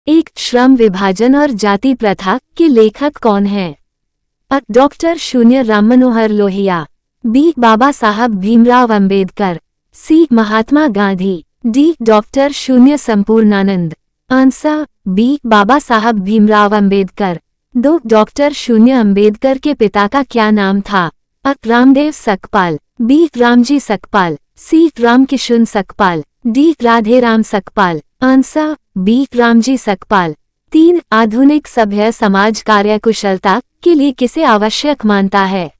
एक श्रम विभाजन और जाति प्रथा के लेखक कौन हैं? डॉक्टर शून्य राम मनोहर लोहिया, बी बाबा साहब भीमराव अंबेडकर, सी महात्मा गांधी, डी डॉक्टर शून्य संपूर्णानंद। आंसर बी बाबा साहब भीमराव अंबेडकर। दो डॉक्टर शून्य अंबेडकर के पिता का क्या नाम था? Ramdev Sakpal, B Ramji Sakpal, C Ramkishan Sakpal, D Radheram Sakpal. Answer B Ramji Sakpal. तीन आधुनिक सभ्य समाज कार्यकुशलता के लिए किसे आवश्यक मानता है?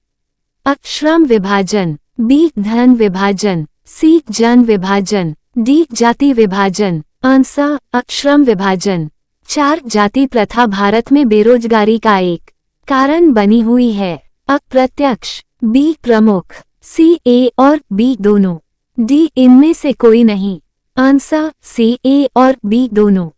श्रम विभाजन, बी धन विभाजन, सी जन विभाजन, डी जाति विभाजन। आंसर श्रम विभाजन। चार जाति प्रथा भारत में बेरोजगारी का एक कारण बनी हुई है। अप्रत्यक्ष, बी प्रमुख, सी ए और बी दोनों, डी इनमें से कोई नहीं। आंसर सी ए और बी दोनों।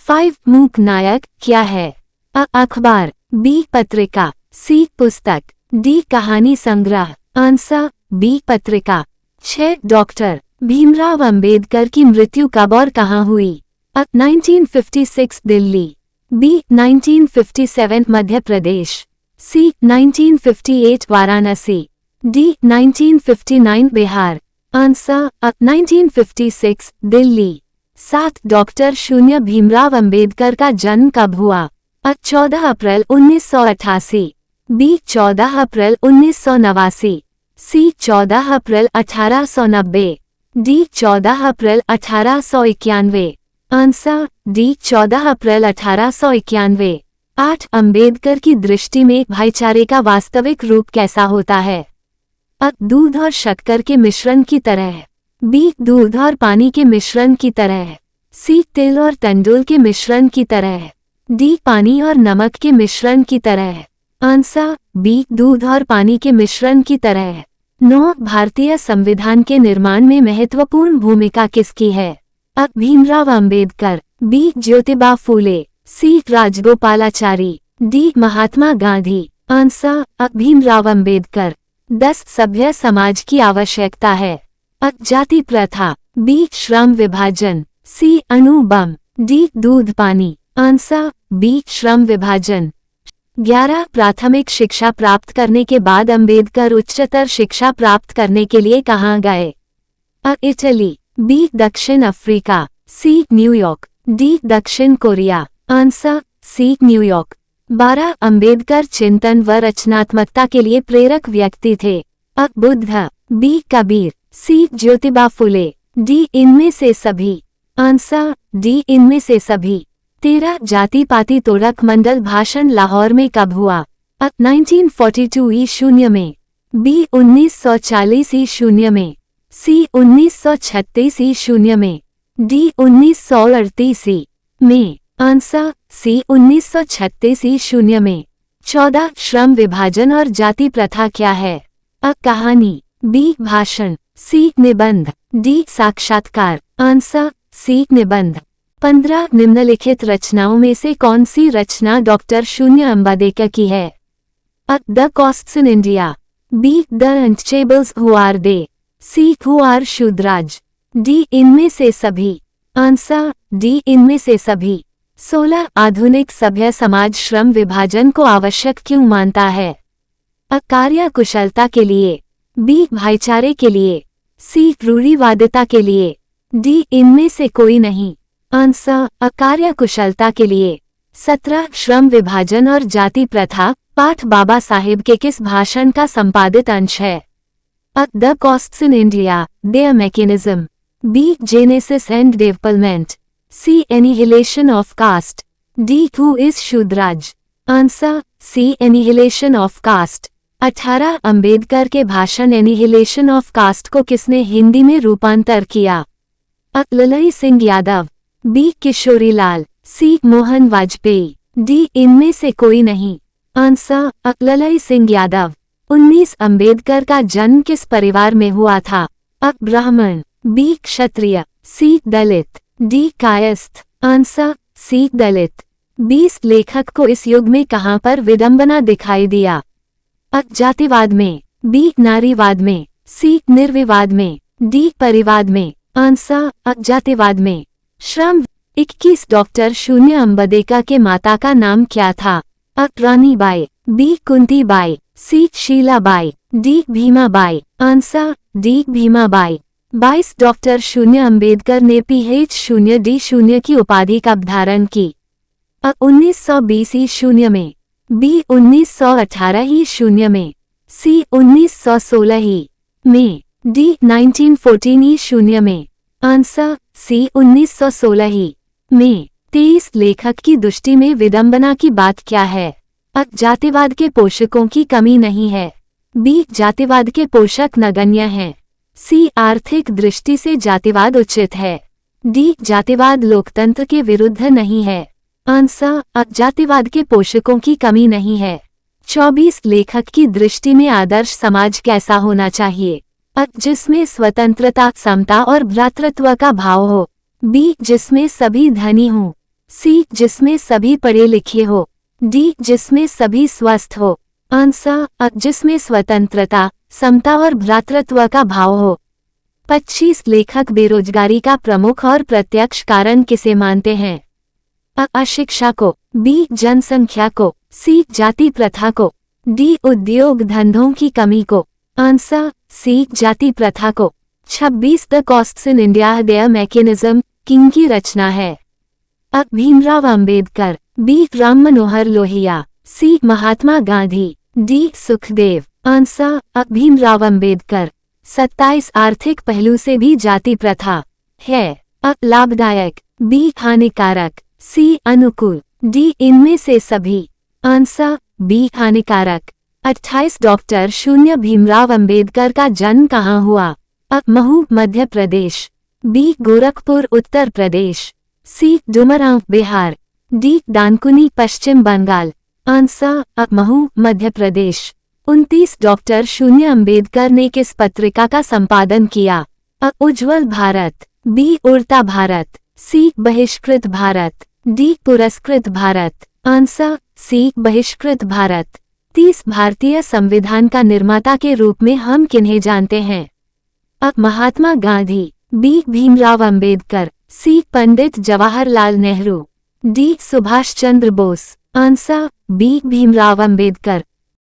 5 मूक नायक क्या है? अखबार, बी पत्रिका, सी पुस्तक, डी कहानी संग्रह। आंसर बी पत्रिका। 6 डॉक्टर भीमराव अंबेडकर की मृत्यु कब और कहाँ हुई? 1956 दिल्ली, बी 1957 मध्य प्रदेश, सी 1958 Varanasi, D 1959 Bihar. Answer 1956 Delhi. 7 doctor शून्य भीमराव अंबेडकर का जन्म कब हुआ? 14 अप्रैल 1988, बी 14 अप्रैल 1989, सी 14 अप्रैल 1890, डी 14 अप्रैल 1891। आंसर डी 14 अप्रैल 1891। 8 अंबेडकर की दृष्टि में भाईचारे का वास्तविक रूप कैसा होता है? दूध और शक्कर के मिश्रण की तरह, बी दूध और पानी के मिश्रण की तरह, सी तिल और तंडुल के मिश्रण की तरह, डी पानी और नमक के मिश्रण की तरह। आंसर बी दूध और पानी के मिश्रण की तरह। 9 भारतीय संविधान के निर्माण में महत्वपूर्ण भूमिका किसकी है? भीमराव अंबेडकर, बी ज्योतिबा फूले, सी राजगोपालाचारी, डी महात्मा गांधी। आंसर भीमराव अंबेडकर। 10 सभ्य समाज की आवश्यकता है। जाति प्रथा, बी श्रम विभाजन, सी अणुबम, डी दूध पानी। आंसर बी श्रम विभाजन। 11 प्राथमिक शिक्षा प्राप्त करने के बाद अंबेडकर उच्चतर शिक्षा प्राप्त करने के लिए कहाँ गए? इटली, बी दक्षिण अफ्रीका, सी न्यूयॉर्क, डी दक्षिण Korea. Answer C New York. 12 Ambedkar चिंतन व रचनात्मकता के लिए प्रेरक व्यक्ति थे। Buddha, B Kabir, C Jyotiba Phule, D इनमें से सभी। आंसर डी इनमें से सभी। 13 जाति पाति तोड़क मंडल भाषण लाहौर में कब हुआ? 1942 ई-0 में, बी 1940 ई-0 में, सी 1936 ई-0 में, डी 1938 ई में। आंसर सी 1936 ई-0 में। 14 श्रम विभाजन और जाति प्रथा क्या है? कहानी, बी भाषण, सी निबंध, डी साक्षात्कार। आंसर सी निबंध। 15 निम्नलिखित रचनाओं में से कौन सी रचना डॉक्टर शून्य अंबेडकर की है? The castes in India, B the untouchables who are they, C who are Shudras, D इनमें से सभी। आंसर डी इनमें से सभी। 16 आधुनिक सभ्य समाज श्रम विभाजन को आवश्यक क्यों मानता है? कार्य कुशलता के लिए, बी भाईचारे के लिए, सी रूढ़िवादिता के लिए, डी इनमें से कोई नहीं। आंसर कार्य कुशलता के लिए। 17 श्रम विभाजन और जाति प्रथा पाठ बाबा साहेब के किस भाषण का संपादित अंश है? The castes in India, their mechanism, B genesis and development, C annihilation of caste, D who is Shudras. Answer C annihilation of caste. 18 Ambedkar के भाषण एनिहिलेशन ऑफ कास्ट को किसने हिंदी में रूपांतर किया? ललई सिंह यादव, बी किशोरी लाल, सी मोहन वाजपेयी, डी इनमें से कोई नहीं। आंसर ललई सिंह यादव। 19 अंबेडकर का जन्म किस परिवार में हुआ था? ब्राह्मण, बी क्षत्रिय, सी दलित, डी कायस्थ। आंसर सी दलित। 20 लेखक को इस युग में कहां पर विडंबना दिखाई दिया? जातिवाद में, बी नारीवाद में, सी निर्विवाद में, डी परिवाद में। आंसर जातिवाद में। श्रम 21 डॉक्टर शून्य अंबेडकर के माता का नाम क्या था? A. Ranibai, B. Kuntibai, C. Shilabai, D. Bhimabai. Answer D. Bhimabai. 22 doctor शून्य अंबेडकर ने PhD की उपाधि कब धारण की? अ. 1920 ईस्वी में, बी. 1918 ईस्वी में, सी. 1916 में, डी. 1914 ईस्वी में। Answer C. 1916 में। 23 लेखक की दृष्टि में विडंबना की बात क्या है? अ. जातिवाद के पोषकों की कमी नहीं है, बी. जातिवाद के पोषक नगण्य हैं, सी. आर्थिक दृष्टि से जातिवाद उचित है, डी. जातिवाद लोकतंत्र के विरुद्ध नहीं है। आंसर अ. जातिवाद के पोषकों की कमी नहीं है। 24 लेखक की दृष्टि में आदर्श समाज कैसा होना चाहिए? अ. जिसमें स्वतंत्रता, समता और भ्रातृत्व का भाव हो, बी. जिसमें सभी धनी हों, सी. जिसमें सभी पढ़े लिखे हो, डी. जिसमें सभी स्वस्थ हो। आंसर अ. जिसमें स्वतंत्रता, समता और भ्रातृत्व का भाव हो। 25 लेखक बेरोजगारी का प्रमुख और प्रत्यक्ष कारण किसे मानते हैं? अ. अशिक्षा को, बी. जनसंख्या को, सी. जाति प्रथा को, डी. उद्योग धंधों की कमी को। Answer C. जाति प्रथा को। 26 the castes in India their mechanism किंग की रचना है? अ. Bhimrao Ambedkar, B. Ram Manohar Lohia, C. Mahatma Gandhi, D. Sukhdev. Answer अ. भीमराव अंबेडकर। 27 आर्थिक पहलू से भी जाति प्रथा है? अ. लाभदायक, बी. हानिकारक, सी. अनुकूल, डी. इनमें से सभी। Answer B. हानिकारक। 28 डॉक्टर शून्य भीमराव अंबेडकर का जन्म कहाँ हुआ? अ. महू मध्य प्रदेश, बी. गोरखपुर उत्तर प्रदेश, सी. डुमरांव बिहार, डी. दानकुनी पश्चिम बंगाल। आंसर अ. महू मध्य प्रदेश। 29 डॉक्टर शून्य अंबेडकर ने किस पत्रिका का संपादन किया? अ. उज्ज्वल भारत, बी. उड़ता भारत, सी. बहिष्कृत भारत, डी. पुरस्कृत भारत। Answer C. बहिष्कृत भारत। 30 भारतीय संविधान का निर्माता के रूप में हम किन्हें जानते हैं? A. Mahatma Gandhi, B. Bhimrao Ambedkar, C. Pandit Jawaharlal Nehru, D. Subhash Chandra Bose. Answer B. Bhimrao Ambedkar.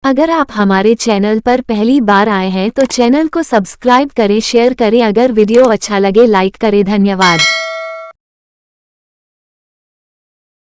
अगर आप हमारे चैनल पर पहली बार आए हैं तो चैनल को सब्सक्राइब करें, शेयर करें, अगर वीडियो अच्छा लगे लाइक करें। धन्यवाद।